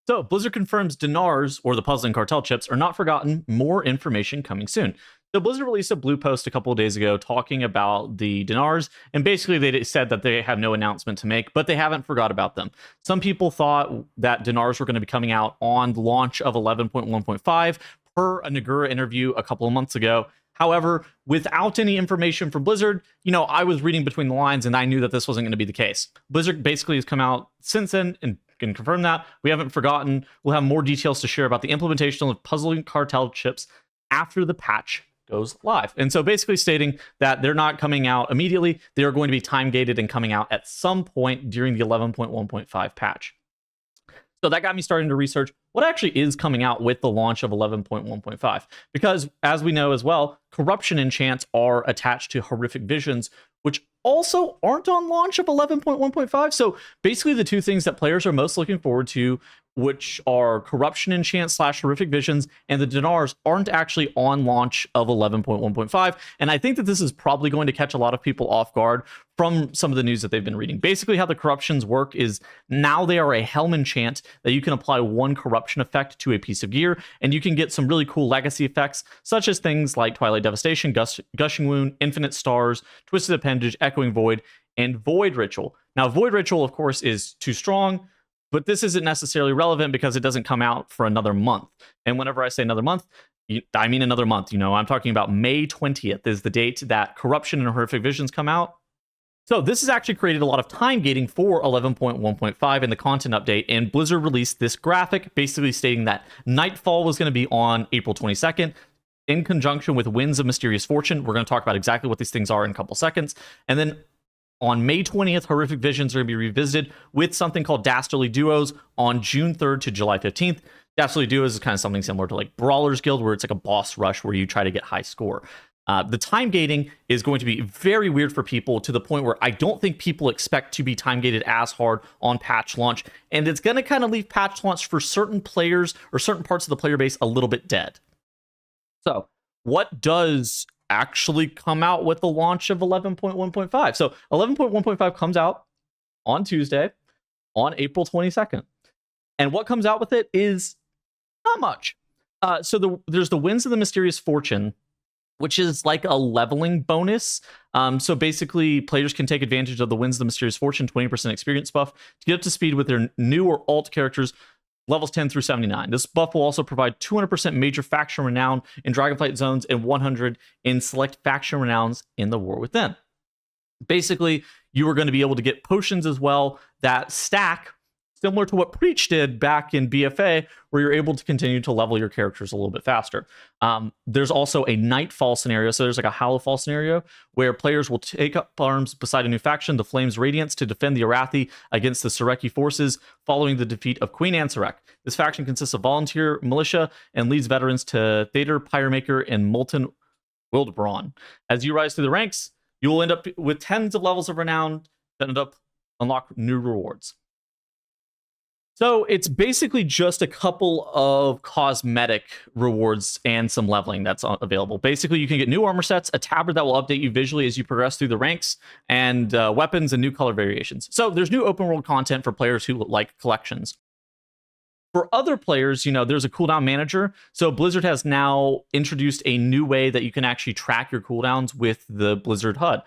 So, Blizzard confirms Dinars, or the puzzling cartel chips, are not forgotten. More information coming soon. So, Blizzard released a blue post a couple of days ago talking about the Dinars, and basically they said that they have no announcement to make, but they haven't forgot about them. Some people thought that Dinars were going to be coming out on the launch of 11.1.5 per a Nagura interview a couple of months ago. However, without any information from Blizzard, I was reading between the lines and I knew that this wasn't going to be the case. Blizzard basically has come out since then and can confirm that. We haven't forgotten. We'll have more details to share about the implementation of puzzling cartel chips after the patch goes live. And so basically stating that they're not coming out immediately. They are going to be time gated and coming out at some point during the 11.1.5 patch. So that got me starting to research what actually is coming out with the launch of 11.1.5. Because as we know as well, corruption enchants are attached to horrific visions, which also aren't on launch of 11.1.5. So basically the two things that players are most looking forward to, which are corruption enchant / horrific visions, and the Dinars aren't actually on launch of 11.1.5. And I think that this is probably going to catch a lot of people off guard from some of the news that they've been reading. Basically how the corruptions work is now they are a helm enchant that you can apply one corruption effect to a piece of gear, and you can get some really cool legacy effects, such as things like Twilight Devastation, Gushing Wound, Infinite Stars, Twisted Appendage, Echoing Void, and Void Ritual. Now, Void Ritual, of course, is too strong, but this isn't necessarily relevant because it doesn't come out for another month. And whenever I say another month, I mean another month. I'm talking about May 20th is the date that Corruption and Horrific Visions come out. So this has actually created a lot of time gating for 11.1.5 in the content update, and Blizzard released this graphic basically stating that Nightfall was going to be on April 22nd in conjunction with Winds of Mysterious Fortune. We're going to talk about exactly what these things are in a couple seconds. And then on May 20th, Horrific Visions are going to be revisited with something called Dastardly Duos on June 3rd to July 15th. Dastardly Duos is kind of something similar to like Brawler's Guild, where it's like a boss rush where you try to get high score. The time gating is going to be very weird for people to the point where I don't think people expect to be time gated as hard on patch launch. And it's going to kind of leave patch launch for certain players or certain parts of the player base a little bit dead. So what does actually come out with the launch of 11.1.5? So 11.1.5 comes out on Tuesday on April 22nd. And what comes out with it is not much. There's the Winds of the Mysterious Fortune, which is like a leveling bonus. So basically, players can take advantage of the Winds of the Mysterious Fortune 20% experience buff to get up to speed with their new or alt characters, levels 10 through 79. This buff will also provide 200% major faction renown in Dragonflight zones and 100 in select faction renowns in the War Within. Basically, you are going to be able to get potions as well that stack, similar to what Preach did back in BFA, where you're able to continue to level your characters a little bit faster. There's also a Nightfall scenario. So there's like a Hallowfall scenario where players will take up arms beside a new faction, the Flames Radiance, to defend the Arathi against the Sareki forces following the defeat of Queen Ansarek. This faction consists of volunteer militia and leads veterans to Theater, Pyremaker, and Molten Wildbrawn. As you rise through the ranks, you will end up with tens of levels of renown that end up unlock new rewards. So it's basically just a couple of cosmetic rewards and some leveling that's available. Basically, you can get new armor sets, a tabard that will update you visually as you progress through the ranks, and weapons and new color variations. So there's new open world content for players who like collections. For other players, there's a cooldown manager. So Blizzard has now introduced a new way that you can actually track your cooldowns with the Blizzard HUD.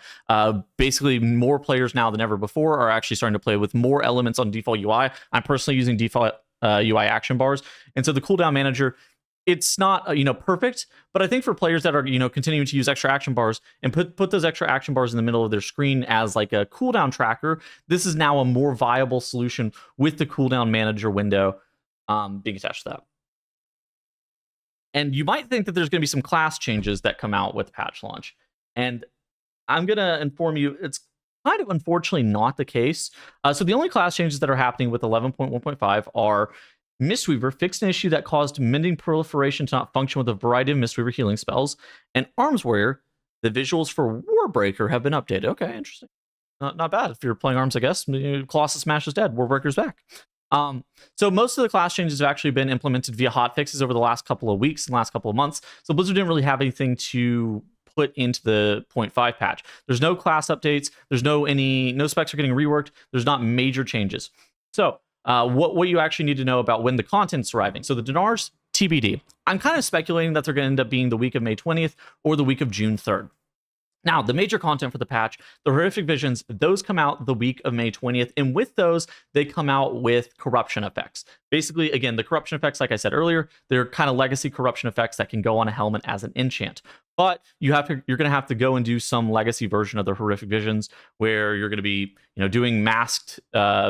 Basically, more players now than ever before are actually starting to play with more elements on default UI. I'm personally using default UI action bars. And so the cooldown manager, it's not perfect, but I think for players that are continuing to use extra action bars and put those extra action bars in the middle of their screen as like a cooldown tracker, this is now a more viable solution with the cooldown manager window being attached to that. And you might think that there's going to be some class changes that come out with patch launch. And I'm going to inform you, it's kind of unfortunately not the case. So the only class changes that are happening with 11.1.5 are Mistweaver fixed an issue that caused Mending Proliferation to not function with a variety of Mistweaver healing spells. And Arms Warrior, the visuals for Warbreaker have been updated. Okay, interesting. Not bad. If you're playing Arms, I guess. Colossus Smash is dead. Warbreaker's back. So most of the class changes have actually been implemented via hotfixes over the last couple of weeks and last couple of months. So Blizzard didn't really have anything to put into the 0.5 patch. There's no class updates. There's no specs are getting reworked. There's not major changes. So what you actually need to know about when the content's arriving. So the Dinars, TBD. I'm kind of speculating that they're going to end up being the week of May 20th or the week of June 3rd. Now, the major content for the patch, the horrific visions, those come out the week of May 20th. And with those, they come out with corruption effects. Basically, again, the corruption effects, like I said earlier, they're kind of legacy corruption effects that can go on a helmet as an enchant. But you're going to have to go and do some legacy version of the horrific visions where you're going to be, doing masked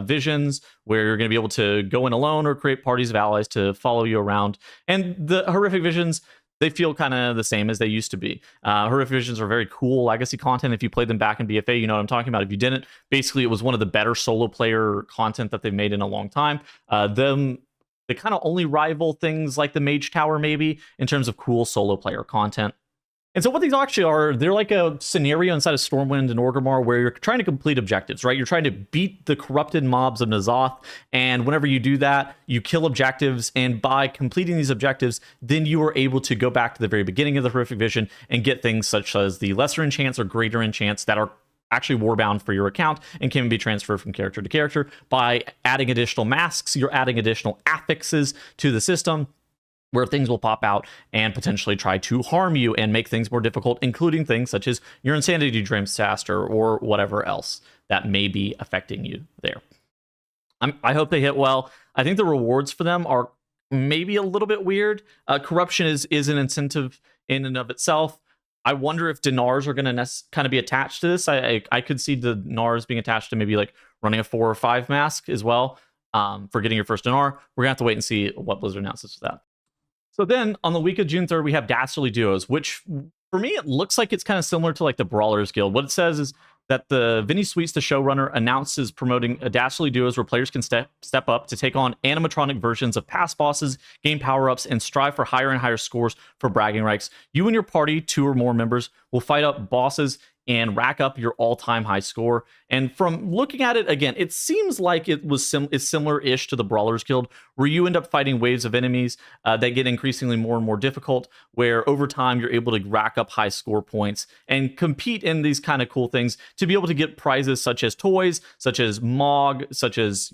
visions, where you're going to be able to go in alone or create parties of allies to follow you around. And the horrific visions, they feel kind of the same as they used to be. Horrific Visions are very cool legacy content. If you played them back in BFA, you know what I'm talking about. If you didn't, basically it was one of the better solo player content that they've made in a long time. They kind of only rival things like the Mage Tower, maybe, in terms of cool solo player content. And so what these actually are, they're like a scenario inside of Stormwind and Orgrimmar where you're trying to complete objectives, right? You're trying to beat the corrupted mobs of N'Zoth, and whenever you do that, you kill objectives, and by completing these objectives, then you are able to go back to the very beginning of the Horrific Vision and get things such as the lesser enchants or greater enchants that are actually warbound for your account and can be transferred from character to character. By adding additional masks, you're adding additional affixes to the system, where things will pop out and potentially try to harm you and make things more difficult, including things such as your insanity dreams faster or whatever else that may be affecting you there. I hope they hit well. I think the rewards for them are maybe a little bit weird. Corruption is an incentive in and of itself. I wonder if Dinars are going to kind of be attached to this. I could see the Dinars being attached to maybe like running a 4 or 5 mask as well for getting your first Dinar. We're going to have to wait and see what Blizzard announces for that. So then on the week of June 3rd, we have Dastardly Duos, which for me, it looks like it's kind of similar to like the Brawlers Guild. What it says is that the Vinny Sweets, the showrunner, announces promoting a Dastardly Duos where players can step up to take on animatronic versions of past bosses, gain power-ups, and strive for higher and higher scores for bragging rights. You and your party, 2 or more members, will fight up bosses and rack up your all-time high score. And from looking at it, again, it seems like it's similar-ish to the Brawlers Guild, where you end up fighting waves of enemies that get increasingly more and more difficult, where over time you're able to rack up high score points and compete in these kind of cool things to be able to get prizes such as toys, such as Mog, such as,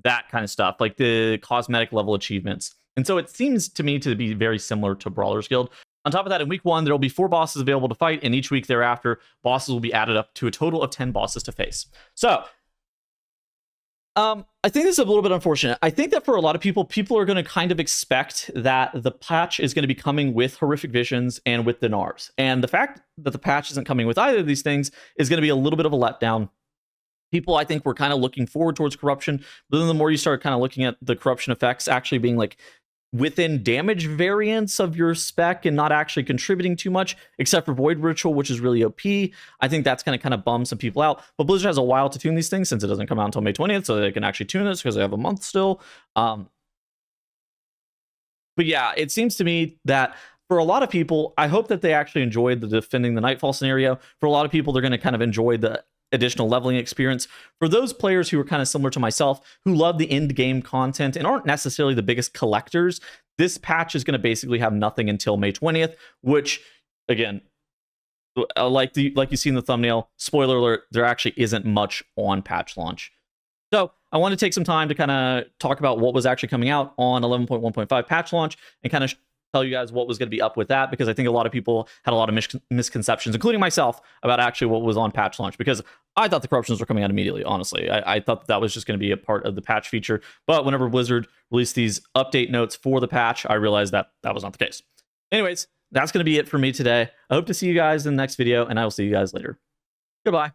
that kind of stuff, like the cosmetic level achievements. And so it seems to me to be very similar to Brawlers Guild. On top of that, in week 1, there will be 4 bosses available to fight, and each week thereafter, bosses will be added up to a total of 10 bosses to face. So, I think this is a little bit unfortunate. I think that for a lot of people are going to kind of expect that the patch is going to be coming with Horrific Visions and with Dinars. And the fact that the patch isn't coming with either of these things is going to be a little bit of a letdown. People, I think, were kind of looking forward towards corruption, but then the more you start kind of looking at the corruption effects actually being like within damage variants of your spec and not actually contributing too much, except for Void Ritual, which is really OP. I think that's going to kind of bum some people out. But Blizzard has a while to tune these things since it doesn't come out until May 20th, so they can actually tune this because they have a month still. But yeah, it seems to me that for a lot of people, I hope that they actually enjoyed the defending the Nightfall scenario. For a lot of people, they're going to kind of enjoy the additional leveling experience. For those players who are kind of similar to myself, who love the end game content and aren't necessarily the biggest collectors, this patch is going to basically have nothing until May 20th, which, again, like you see in the thumbnail, spoiler alert, there actually isn't much on patch launch. So I want to take some time to kind of talk about what was actually coming out on 11.1.5 patch launch and kind of tell you guys what was going to be up with that, because I think a lot of people had a lot of misconceptions, including myself, about actually what was on patch launch, because I thought the corruptions were coming out immediately, honestly. I thought that was just going to be a part of the patch feature, but whenever Blizzard released these update notes for the patch, I realized that that was not the case. Anyways, that's going to be it for me today. I hope to see you guys in the next video, and I will see you guys later. Goodbye.